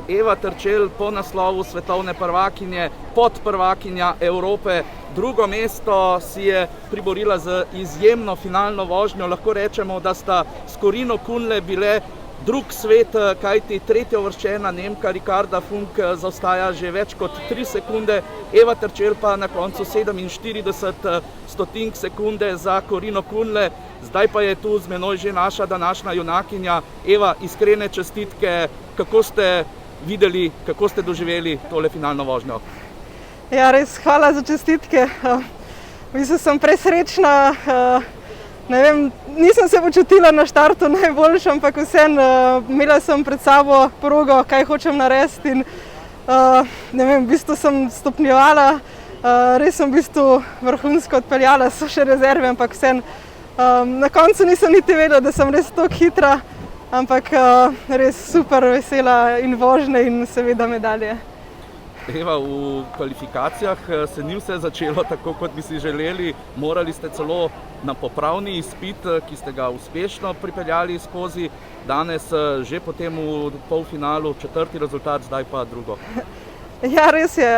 Eva Terčelj po naslovu svetovne prvakinje, podprvakinja Evrope. Drugo mesto si je priborila z izjemno finalno vožnjo. Lahko rečemo, da sta s Corino Kühnle bile drug svet, kajti tretjeuvrščena Nemka Ricarda Funk zaostaja že več kot 3 sekunde. Eva Terčelj pa na koncu 47 stotink sekunde za Corino Kühnle. Zdaj pa je tu z menoj že naša današnja junakinja. Eva, iskrene čestitke, kako ste videli, kako ste doživeli tole finalno vožnjo? Ja, res hvala za čestitke. Mislim, sem presrečna. Ne vem, nisem se počutila na štartu najboljše, ampak vseeno imela sem pred sabo progo, kaj hočem narediti in ne vem, v bistvu sem stopnjevala, res sem v bistvu vrhunsko odpeljala, so še rezerve, ampak vseeno na koncu nisem niti vedela, da sem res tako hitra, ampak res super vesela in vožnje in seveda medalje. Eva, v kvalifikacijah se ni vse začelo tako, kot bi si želeli. Morali ste celo na popravni izpit, ki ste ga uspešno pripeljali skozi. Danes že potem v polfinalu 4. rezultat, zdaj pa drugo. Ja, res je.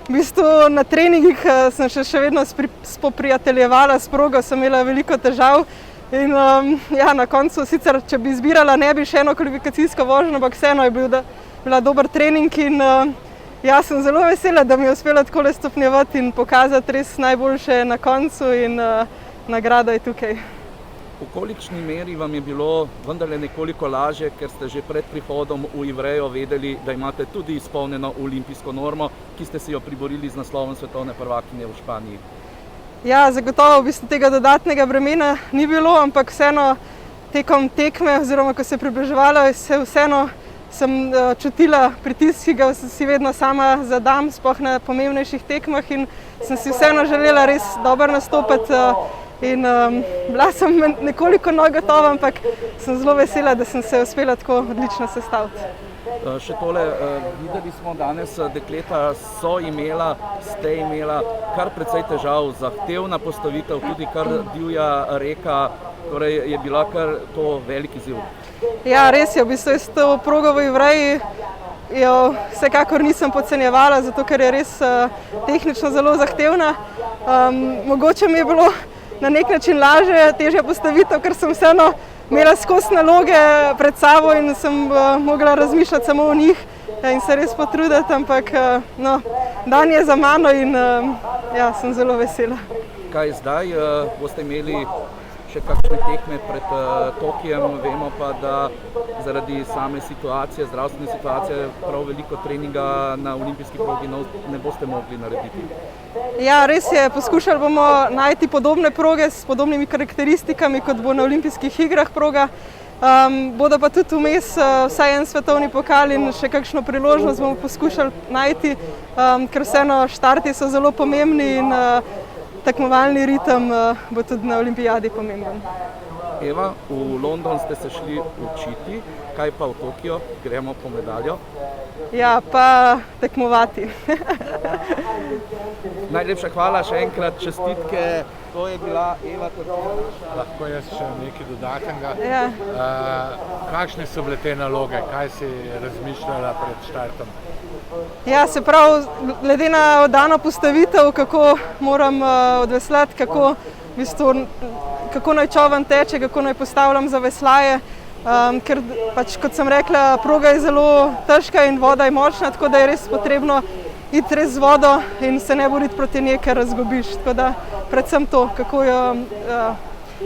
V bistvu na treningih sem še vedno spoprijateljevala s progo, sem imela veliko težav. In ja, na koncu sicer, če bi izbirala, ne bi še eno kvalifikacijsko vožnjo, ampak vseeno je bila dober trening in jaz sem zelo vesela, da mi je uspelo takole stopnjevati in pokazati res najboljše na koncu in nagrada je tukaj. V kolikšni meri vam je bilo vendarle nekoliko lažje, ker ste že pred prihodom v Ivrejo vedeli, da imate tudi izpolnjeno olimpijsko normo, ki ste si jo priborili z naslovom svetovne prvakinje v Španiji? Ja, zagotovo v bistvu tega dodatnega bremena ni bilo, ampak vseeno tekom tekme oziroma ko se je približevalo, sem čutila pritisk, ki ga si vedno sama zadam, sploh na pomembnejših tekmah in sem si vseeno želela res dobro nastopiti in bila sem nekoliko negotova, ampak sem zelo vesela, da sem se uspela tako odlično sestaviti. Še tole, videli smo danes, dekleta ste imela kar precej težav, zahtevna postavitev, tudi kar divja reka, torej je bila kar to velik izziv. Ja, res je, v bistvu jaz to progo v Ivreji vsekakor nisem podcenjevala, zato ker je res tehnično zelo zahtevna. Mogoče mi je bilo na nek način lažje, težja postavitev, ker sem vseeno imela skozi naloge pred sabo in sem mogla razmišljati samo o njih in se res potruditi, ampak no, dan je za mano in ja, sem zelo vesela. Kaj zdaj? Boste imeli še kakšne tekme pred Tokijem, vemo pa, da zaradi same situacije, zdravstvene situacije, prav veliko treninga na olimpijski progi ne boste mogli narediti. Ja, res je, poskušali bomo najti podobne proge s podobnimi karakteristikami, kot bo na olimpijskih igrah proga. Bodo pa tudi vmes vsaj en svetovni pokal in še kakšno priložnost bomo poskušali najti, ker vseeno štarti so zelo pomembni in tekmovalni ritem bo tudi na olimpijadi pomemben. Eva, v London ste se šli učiti, kaj pa v Tokio? Gremo po medaljo? Ja, pa tekmovati. Najlepša hvala, še enkrat čestitke. To je bila Eva Terčelj. Lahko jaz še nekaj dodatnega. Ja. Kakšne so bile te naloge? Kaj si razmišljala pred štartom? Ja, se pravi, glede na dano postavitev, kako moram odveslati, kako naj čoln teče, kako naj postavljam za veslaje, ker pač, kot sem rekla, proga je zelo težka in voda je močna, tako da je res potrebno iti res z vodo in se ne boriti proti njej, ker razgobiš. Tako da predvsem to, kako jo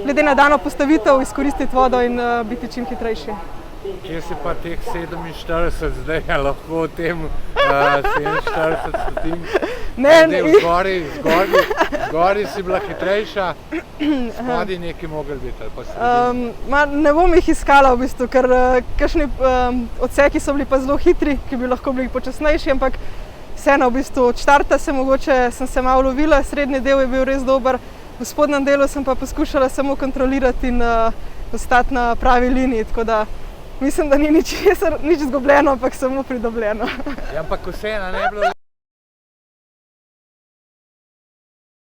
glede na dano postavitev izkoristiti vodo in biti čim hitrejši. Kje si pa teh 47 zdaj, lahko o tem 47 stotink? Zgori si bila hitrejša, spodaj nekaj mogli biti? Ne bom jih iskala v bistvu, ker kakšni odseki so bili pa zelo hitri, ki bi lahko bili počasnejši, ampak vseeno v bistvu od štarta sem se malo lovila, srednji del je bil res dober, v spodnjem delu sem pa poskušala samo kontrolirati in ostati na pravi liniji, tako da mislim, da ni nič izgubljeno, ampak samo pridobljeno. Ja, ampak vseeno ne bilo